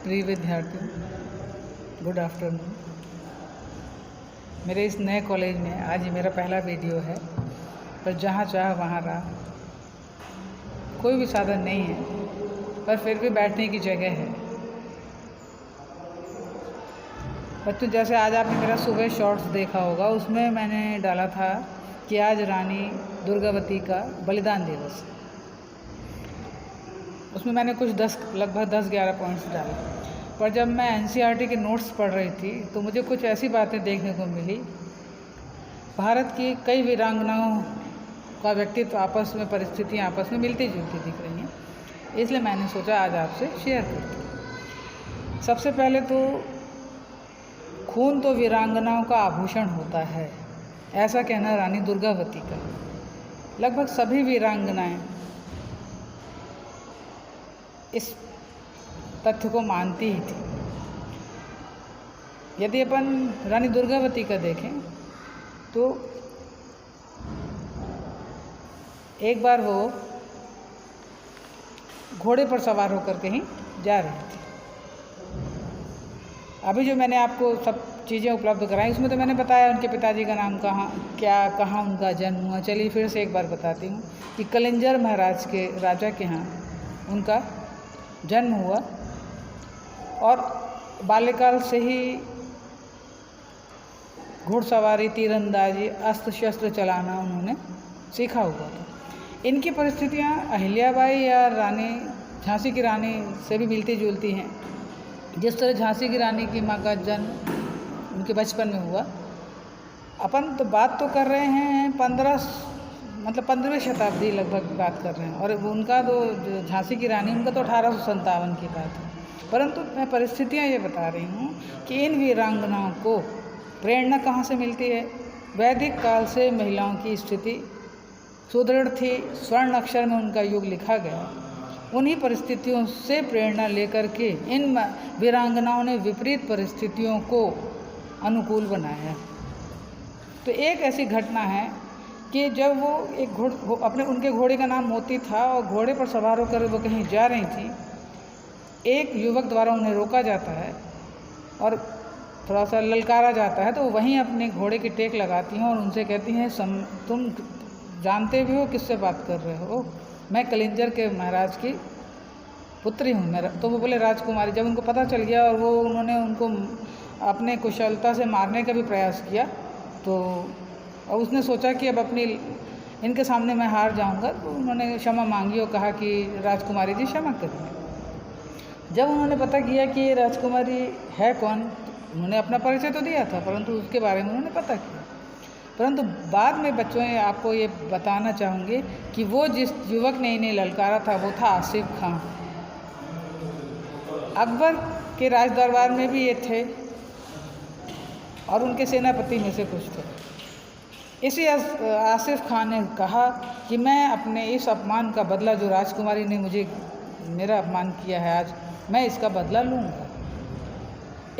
प्रिय विद्यार्थियों, good afternoon. मेरे इस नए कॉलेज में आज ये मेरा पहला वीडियो है, पर जहाँ चाह वहाँ रहा। कोई भी साधन नहीं है, पर फिर भी बैठने की जगह है। बच्चों, जैसे आज आपने मेरा सुबह शॉर्ट्स देखा होगा, उसमें मैंने डाला था कि आज रानी दुर्गावती का बलिदान दिवस है। उसमें मैंने कुछ लगभग 10-11 पॉइंट्स डाले। पर जब मैं एनसीईआरटी के नोट्स पढ़ रही थी तो मुझे कुछ ऐसी बातें देखने को मिली। भारत की कई वीरांगनाओं का व्यक्तित्व आपस में, परिस्थितियाँ आपस में मिलती जुलती दिख रही हैं, इसलिए मैंने सोचा आज आपसे शेयर करती हूँ। सबसे पहले तो खून तो वीरांगनाओं का आभूषण होता है, ऐसा कहना रानी दुर्गावती का। लगभग सभी वीरांगनाएं इस तथ्य को मानती ही थी। यदि अपन रानी दुर्गावती का देखें तो एक बार वो घोड़े पर सवार होकर कहीं जा रही थी। अभी जो मैंने आपको सब चीज़ें उपलब्ध कराई, उसमें तो मैंने बताया उनके पिताजी का नाम कहाँ उनका जन्म हुआ। चलिए फिर से एक बार बताती हूँ कि कलिंजर महाराज के राजा के यहाँ उनका जन्म हुआ और बाल्यकाल से ही घुड़सवारी, तीरंदाजी, अस्त्र शस्त्र चलाना उन्होंने सीखा हुआ था। इनकी परिस्थितियाँ अहिल्याबाई या रानी झांसी की रानी से भी मिलती जुलती हैं। जिस तरह झांसी की रानी की माँ का जन्म उनके बचपन में हुआ। अपन तो बात तो कर रहे हैं 15वीं शताब्दी लगभग बात कर रहे हैं, और उनका तो झांसी की रानी उनका तो 1857 की बात है। परंतु मैं परिस्थितियाँ ये बता रही हूँ कि इन वीरांगनाओं को प्रेरणा कहाँ से मिलती है। वैदिक काल से महिलाओं की स्थिति सुदृढ़ थी, स्वर्ण अक्षर में उनका युग लिखा गया। उन्हीं परिस्थितियों से प्रेरणा लेकर के इन वीरांगनाओं ने विपरीत परिस्थितियों को अनुकूल बनाया। तो एक ऐसी घटना है कि जब वो उनके घोड़े का नाम मोती था और घोड़े पर सवार होकर वो कहीं जा रही थी, एक युवक द्वारा उन्हें रोका जाता है और थोड़ा सा ललकारा जाता है। तो वहीं अपने घोड़े की टेक लगाती हैं और उनसे कहती हैं, तुम जानते भी हो किससे बात कर रहे हो? मैं कलिंजर के महाराज की पुत्री हूँ मेरा। तो वो बोले राजकुमारी। जब उनको पता चल गया और उन्होंने उनको अपने कुशलता से मारने का भी प्रयास किया, तो और उसने सोचा कि अब इनके सामने मैं हार जाऊंगा, तो उन्होंने क्षमा मांगी और कहा कि राजकुमारी जी क्षमा करिए। जब उन्होंने पता किया कि ये राजकुमारी है कौन, उन्होंने अपना परिचय तो दिया था, परंतु उसके बारे में उन्होंने पता किया। परंतु बाद में बच्चों आपको ये बताना चाहूँगी कि वो जिस युवक ने इन्हें ललकारा था वो था आसिफ खां। अकबर के राज दरबार में भी ये थे और उनके सेनापति में से कुछ थे। इसी आसिफ खान ने कहा कि मैं अपने इस अपमान का बदला, जो राजकुमारी ने मेरा अपमान किया है आज, मैं इसका बदला लूँगा।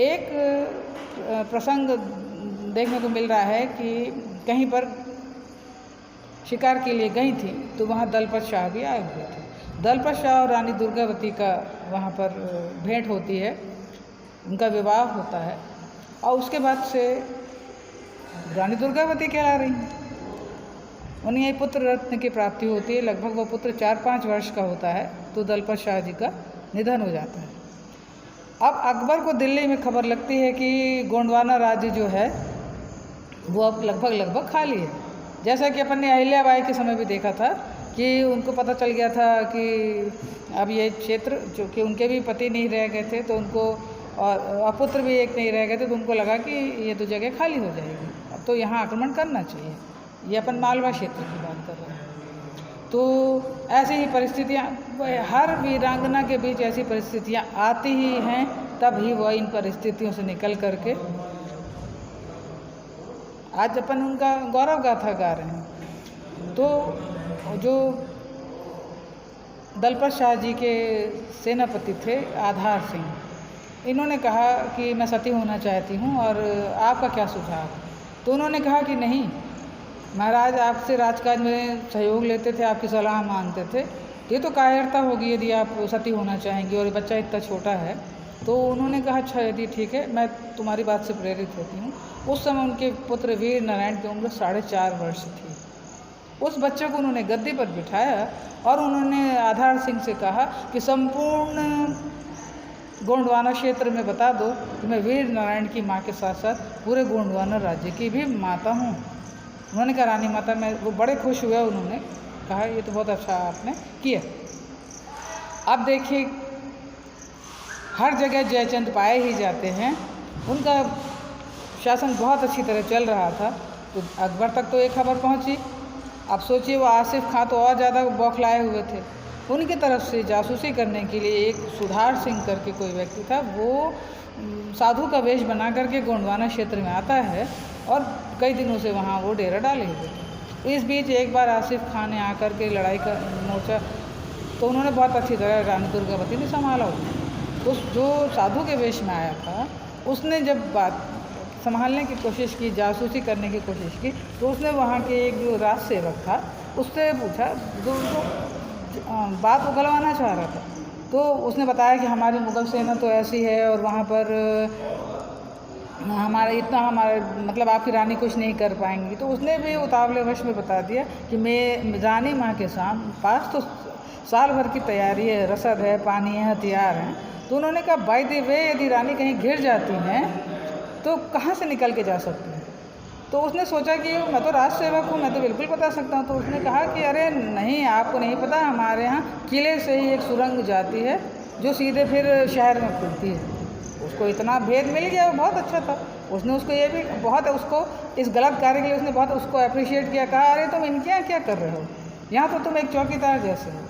एक प्रसंग देखने को मिल रहा है कि कहीं पर शिकार के लिए गई थी, तो वहाँ दलपत शाह भी आए हुए थे। दलपत शाह और रानी दुर्गावती का वहाँ पर भेंट होती है, उनका विवाह होता है और उसके बाद से रानी दुर्गावती कहला रही हैं। उन्हें एक पुत्र रत्न की प्राप्ति होती है। लगभग वो पुत्र 4-5 वर्ष का होता है तो दलपत शाह जी का निधन हो जाता है। अब अकबर को दिल्ली में खबर लगती है कि गोंडवाना राज्य जो है वो अब लगभग खाली है। जैसा कि अपन ने अहिल्याबाई के समय भी देखा था कि उनको पता चल गया था कि अब ये क्षेत्र, जो कि उनके भी पति नहीं रह गए थे, तो उनको और पुत्र भी एक नहीं रह गए थे, तो उनको लगा कि ये तो जगह खाली हो जाएगी, अब तो यहाँ आक्रमण करना चाहिए। ये अपन मालवा क्षेत्र की बात कर रहे हैं। तो ऐसी ही परिस्थितियाँ हर वीरांगना के बीच ऐसी परिस्थितियाँ आती ही हैं, तब ही वह इन परिस्थितियों से निकल करके आज अपन उनका गौरव गाथा गा रहे हैं। तो जो दलपत शाह जी के सेनापति थे आधार सिंह, इन्होंने कहा कि मैं सती होना चाहती हूँ और आपका क्या सुझाव? तो उन्होंने कहा कि नहीं, महाराज आपसे राजकाज में सहयोग लेते थे, आपकी सलाह मानते थे, ये तो कायरता होगी यदि आप सती होना चाहेंगी और ये बच्चा इतना छोटा है। तो उन्होंने कहा अच्छा यदि ठीक है, मैं तुम्हारी बात से प्रेरित होती हूँ। उस समय उनके पुत्र वीर नारायण की उम्र 4.5 वर्ष थी। उस बच्चे को उन्होंने गद्दी पर बिठाया और उन्होंने आधार सिंह से कहा कि संपूर्ण गोंडवाना क्षेत्र में बता दो कि मैं वीर नारायण की माँ के साथ साथ पूरे गोंडवाना राज्य की भी माता हूँ। उन्होंने कहा रानी माता, मैं वो बड़े खुश हुए। उन्होंने कहा ये तो बहुत अच्छा आपने किया। अब देखिए हर जगह जयचंद पाए ही जाते हैं। उनका शासन बहुत अच्छी तरह चल रहा था। तो अकबर तक तो एक खबर पहुंची। अब सोचिए वो आसिफ खां तो और ज़्यादा बौखलाए हुए थे। उनकी तरफ से जासूसी करने के लिए एक सुधार सिंह करके कोई व्यक्ति था, वो साधु का वेश बना करके गोंडवाना क्षेत्र में आता है और कई दिनों से वहाँ वो डेरा डाले हुए थे। इस बीच एक बार आसिफ खां ने आकर के लड़ाई का मोर्चा, तो उन्होंने बहुत अच्छी तरह रानी दुर्गावती ने संभाला। उस जो साधु के वेश में आया था उसने जब बात संभालने की कोशिश की, जासूसी करने की कोशिश की, तो उसने वहाँ के एक जो राज सेवक था उससे पूछा, जो उनको बात उगलवाना चाह रहा था। तो उसने बताया कि हमारी मुग़ल सेना तो ऐसी है और वहाँ पर हमारे मतलब आपकी रानी कुछ नहीं कर पाएंगी। तो उसने भी उतावले वश में बता दिया कि मैं रानी माँ के पास तो साल भर की तैयारी है, रसद है, पानी है, हथियार हैं। तो उन्होंने कहा बाय द वे यदि रानी कहीं घिर जाती हैं तो कहाँ से निकल के जा सकती है। तो उसने सोचा कि मैं तो राज सेवक हूँ, मैं तो बिल्कुल बता सकता हूँ। तो उसने कहा कि अरे नहीं, आपको नहीं पता, हमारे यहाँ किले से ही एक सुरंग जाती है जो सीधे फिर शहर में खुलती है। उसको इतना भेद मिल गया, वो बहुत अच्छा था। उसने उसको ये भी बहुत उसको इस गलत कार्य के लिए उसने बहुत उसको अप्रिशिएट किया। कहा अरे तुम इनके यहाँ क्या कर रहे हो, यहाँ तो तुम एक चौकीदार जैसे हो।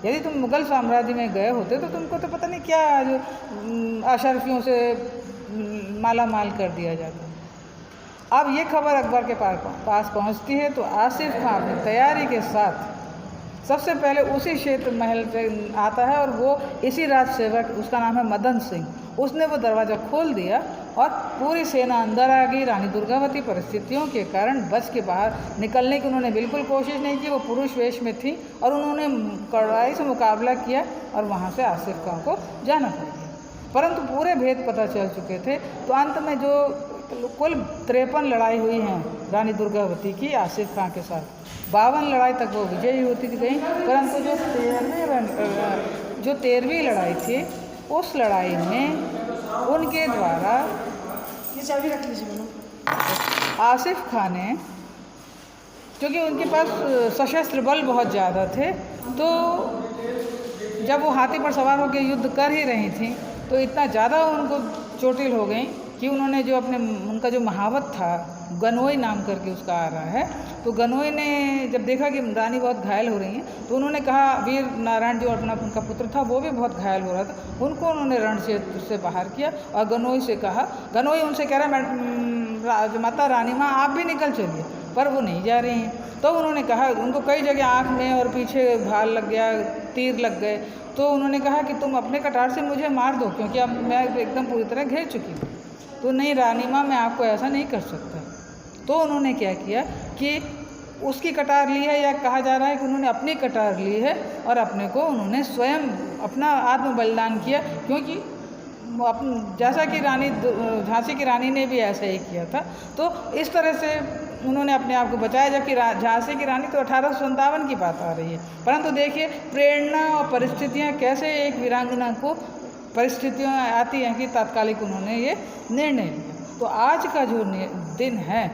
यदि तुम मुग़ल साम्राज्य में गए होते तो तुमको तो पता नहीं क्या जो अशरफियों से माला माल कर दिया जाता। अब ये खबर अकबर के पास पहुंचती है तो आसिफ खां अपनी तैयारी के साथ सबसे पहले उसी क्षेत्र महल से आता है और वो इसी राज सेवक, उसका नाम है मदन सिंह, उसने वो दरवाज़ा खोल दिया और पूरी सेना अंदर आ गई। रानी दुर्गावती परिस्थितियों के कारण बच के बाहर निकलने की उन्होंने बिल्कुल कोशिश नहीं की। वो पुरुष वेश में थी और उन्होंने कड़ाई से मुकाबला किया और वहाँ से आसिफ खां को जाना पड़ गया। परंतु पूरे भेद पता चल चुके थे। तो अंत में जो कुल 53 लड़ाई हुई हैं रानी दुर्गावती की आसिफ खां के साथ, 52 लड़ाई तक वो विजयी होती गई। परंतु जो 13वीं लड़ाई थी उस लड़ाई में उनके द्वारा, ये चाबी रख लीजिए मैडम, आसिफ खां ने, क्योंकि उनके पास सशस्त्र बल बहुत ज़्यादा थे, तो जब वो हाथी पर सवार होकर युद्ध कर ही रही थी तो इतना ज़्यादा उनको चोटिल हो गई कि उन्होंने जो उनका जो महावत था, गनोई नाम करके उसका आ रहा है, तो गनोई ने जब देखा कि रानी बहुत घायल हो रही हैं तो उन्होंने कहा, वीर नारायण जो उनका पुत्र था वो भी बहुत घायल हो रहा था, उनको उन्होंने रण क्षेत्र से बाहर किया और गनोई से कहा, गनोई उनसे कह रहा है माता रानी माँ आप भी निकल चलिए, पर वो नहीं जा रही हैं। तो उन्होंने कहा, उनको कई जगह आँख में और पीछे भाल लग गया, तीर लग गए। तो उन्होंने कहा कि तुम अपने कटार से मुझे मार दो क्योंकि अब मैं एकदम पूरी तरह घिर चुकी हूँ। तो नहीं रानी माँ, मैं आपको ऐसा नहीं कर सकता। तो उन्होंने क्या किया कि उसकी कटार ली है, या कहा जा रहा है कि उन्होंने अपनी कटार ली है और अपने को उन्होंने स्वयं अपना आत्म बलिदान किया, क्योंकि जैसा कि झांसी की रानी ने भी ऐसा ही किया था। तो इस तरह से उन्होंने अपने आप को बचाया, जबकि झांसी की रानी तो 1857 की बात आ रही है। परंतु देखिए प्रेरणा और परिस्थितियाँ कैसे एक वीरांगना को परिस्थितियाँ आती हैं कि तात्कालिक उन्होंने ये निर्णय लिया। तो आज का जो दिन है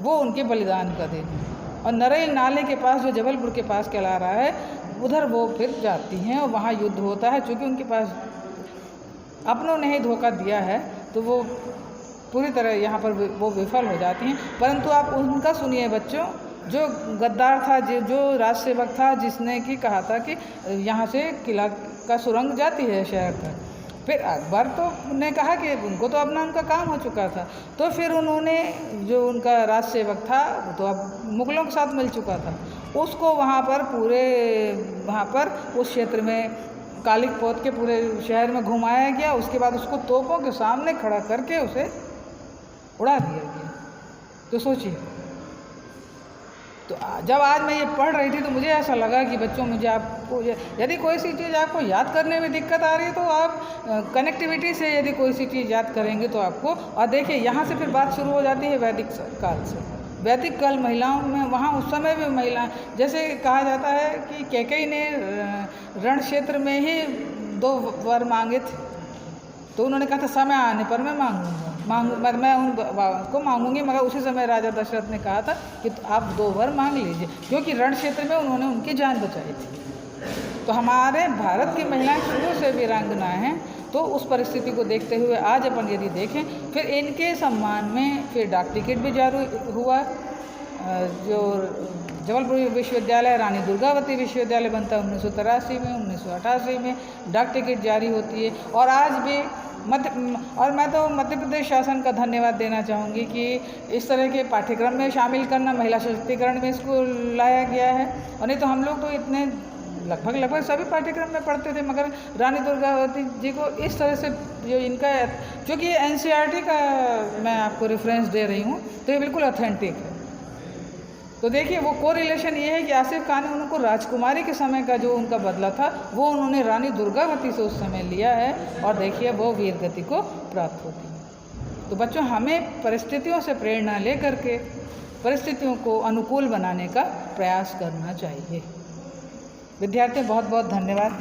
वो उनके बलिदान का दिन है। और नरेल नाले के पास जो जबलपुर के पास कहला रहा है, उधर वो फिर जाती हैं और वहाँ युद्ध होता है। चूँकि उनके पास अपनों ने ही धोखा दिया है तो वो पूरी तरह यहाँ पर वो विफल हो जाती हैं। परंतु आप उनका सुनिए बच्चों, जो गद्दार था, जो राज सेवक था, जिसने कि कहा था कि यहाँ से किला का सुरंग जाती है शहर तक, फिर अकबर तो ने कहा कि उनको तो अपना उनका काम हो चुका था। तो फिर उन्होंने, जो उनका राज सेवक था वो तो अब मुग़लों के साथ मिल चुका था, उसको वहाँ पर उस क्षेत्र में कालिक पोत के पूरे शहर में घुमाया गया। उसके बाद उसको तोपों के सामने खड़ा करके उसे उड़ा दिया गया। तो सोचिए तो जब आज मैं ये पढ़ रही थी तो मुझे ऐसा लगा कि बच्चों मुझे आपको यदि कोई सी चीज़ आपको याद करने में दिक्कत आ रही है तो आप कनेक्टिविटी से यदि कोई सी चीज़ याद करेंगे तो आपको, और देखिए यहाँ से फिर बात शुरू हो जाती है वैदिक काल से। वैदिक काल महिलाओं में, वहाँ उस समय भी महिला, जैसे कहा जाता है कि कैकेयी ने रण क्षेत्र में ही 2 वर मांगे थे, तो उन्होंने कहा था समय आने पर मैं मैं उनको मांगूंगी, मगर उसी समय राजा दशरथ ने कहा था कि आप 2 वर मांग लीजिए, क्योंकि रण क्षेत्र में उन्होंने उनकी जान बचाई थी। तो हमारे भारत की महिलाएं शुरू से वीरांगना हैं, तो उस परिस्थिति को देखते हुए आज अपन यदि देखें, फिर इनके सम्मान में फिर डाक टिकट भी जारी हुआ। जो जबलपुर विश्वविद्यालय रानी दुर्गावती विश्वविद्यालय बनता है 1983 में, 1988 में डाक टिकट जारी होती है। और आज भी मैं तो मध्य प्रदेश शासन का धन्यवाद देना चाहूँगी कि इस तरह के पाठ्यक्रम में शामिल करना, महिला सशक्तिकरण में इसको लाया गया है। और नहीं तो हम लोग तो इतने लगभग सभी पाठ्यक्रम में पढ़ते थे, मगर रानी दुर्गावती जी को इस तरह से जो इनका, क्योंकि ये NCERT का मैं आपको रेफरेंस दे रही हूँ, तो ये बिल्कुल ऑथेंटिक है। तो देखिए वो कोरिलेशन ये है कि आसिफ खान ने उनको राजकुमारी के समय का जो उनका बदला था वो उन्होंने रानी दुर्गावती से उस समय लिया है, और देखिए वो वीर गति को प्राप्त होती है। तो बच्चों, हमें परिस्थितियों से प्रेरणा ले करके परिस्थितियों को अनुकूल बनाने का प्रयास करना चाहिए। विद्यार्थियों, बहुत बहुत धन्यवाद।